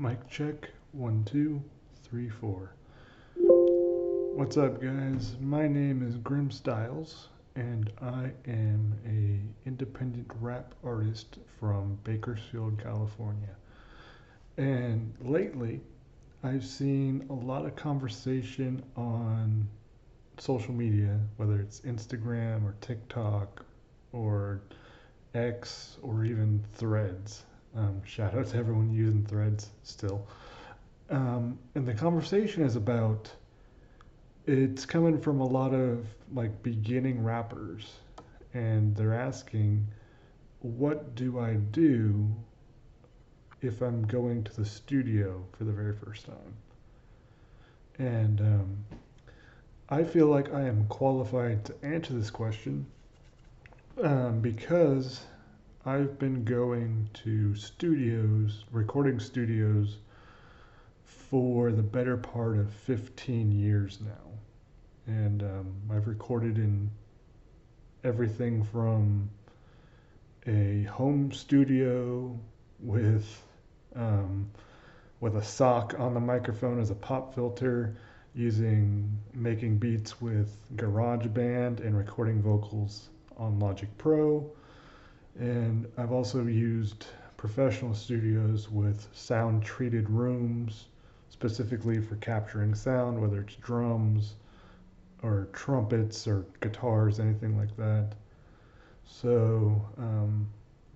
Mic check. 1, 2, 3, 4. What's up, guys? My name is Grimstyles, and I am a independent rap artist from Bakersfield, California. And lately, I've seen a lot of conversation on social media, whether it's Instagram or TikTok or X or even Threads. Shout out to everyone using Threads still. And the conversation is about it's coming from a lot of like beginning rappers, and they're asking, what do I do if I'm going to the studio for the very first time? And I feel like I am qualified to answer this question because I've been going to studios, recording studios, for the better part of 15 years now. And I've recorded in everything from a home studio um, with a sock on the microphone as a pop filter, making beats with GarageBand and recording vocals on Logic Pro. And I've also used professional studios with sound treated rooms specifically for capturing sound, whether it's drums or trumpets or guitars, anything like that. So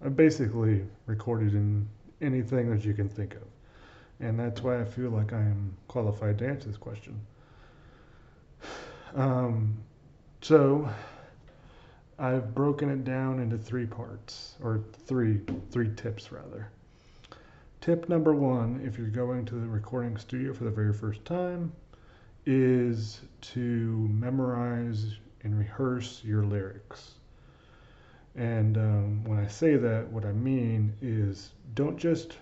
I basically recorded in anything that you can think of. And that's why I feel like I am qualified to answer this question. So I've broken it down into three parts, or three tips rather. Tip number one, if you're going to the recording studio for the very first time, is to memorize and rehearse your lyrics. And when I say that, what I mean is don't just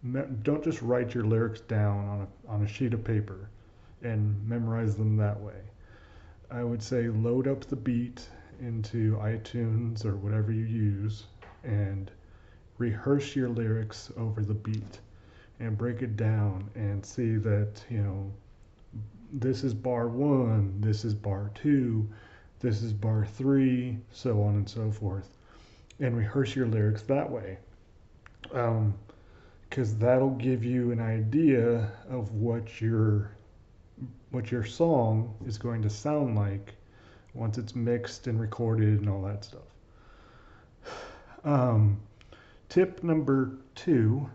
write your lyrics down on a sheet of paper and memorize them that way. I would say load up the beat into iTunes or whatever you use and rehearse your lyrics over the beat and break it down and see that, this is bar 1, this is bar 2, this is bar 3, so on and so forth, and rehearse your lyrics that way. Because that'll give you an idea of what your song is going to sound like once it's mixed and recorded and all that stuff. Tip number 2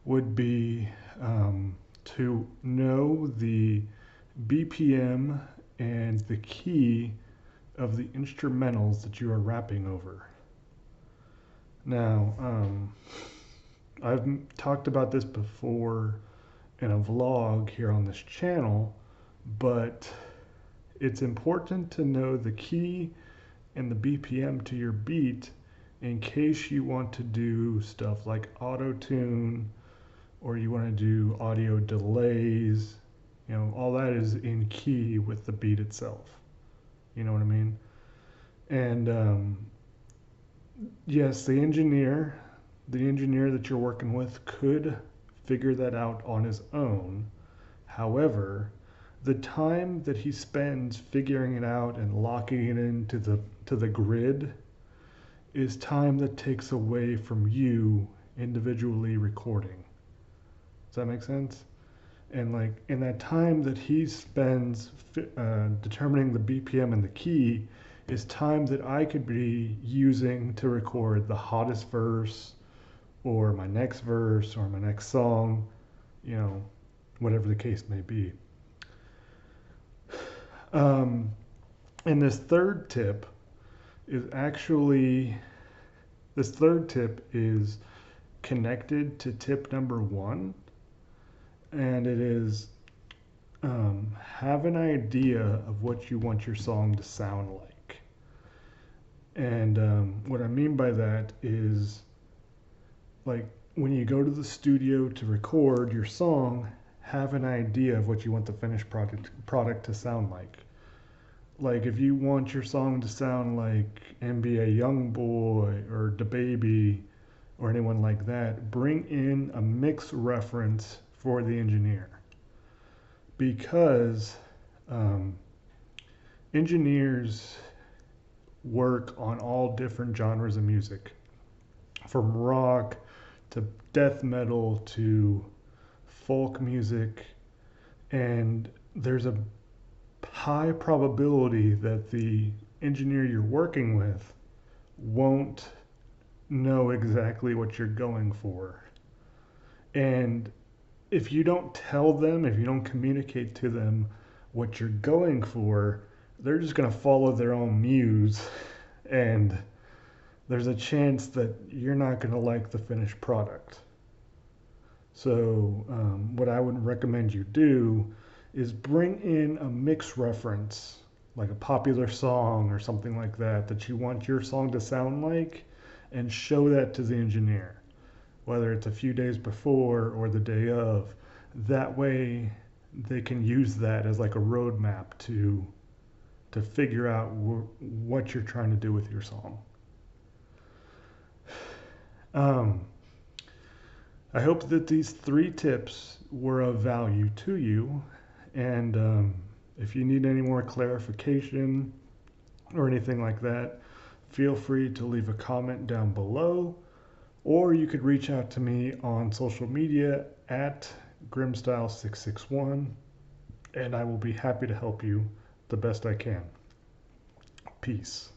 would be to know the BPM and the key of the instrumentals that you are rapping over. Now, I've talked about this before in a vlog here on this channel, but it's important to know the key and the BPM to your beat in case you want to do stuff like auto-tune or you want to do audio delays. All that is in key with the beat itself. You know what I mean? And yes, the engineer that you're working with could figure that out on his own. However, the time that he spends figuring it out and locking it into the grid is time that takes away from you individually recording. Does that make sense? And like in that time that he spends determining the BPM and the key is time that I could be using to record the hottest verse or my next verse or my next song, whatever the case may be. And this third tip is connected to tip number 1, and it is have an idea of what you want your song to sound like. And what I mean by that is, like, when you go to the studio to record your song, have an idea of what you want the finished product to sound like. Like, if you want your song to sound like NBA YoungBoy or DaBaby or anyone like that, bring in a mix reference for the engineer, because um, engineers work on all different genres of music, from rock to death metal to folk music, and there's a high probability that the engineer you're working with won't know exactly what you're going for. And if you don't tell them, if you don't communicate to them what you're going for, they're just going to follow their own muse, and there's a chance that you're not going to like the finished product. So, what I would recommend you do is bring in a mix reference, like a popular song or something like that, that you want your song to sound like, and show that to the engineer, whether it's a few days before or the day of. That way, they can use that as like a roadmap to figure out what you're trying to do with your song. Um, I hope that these 3 tips were of value to you. And if you need any more clarification or anything like that, feel free to leave a comment down below, or you could reach out to me on social media at Grimstyles661, and I will be happy to help you the best I can. Peace.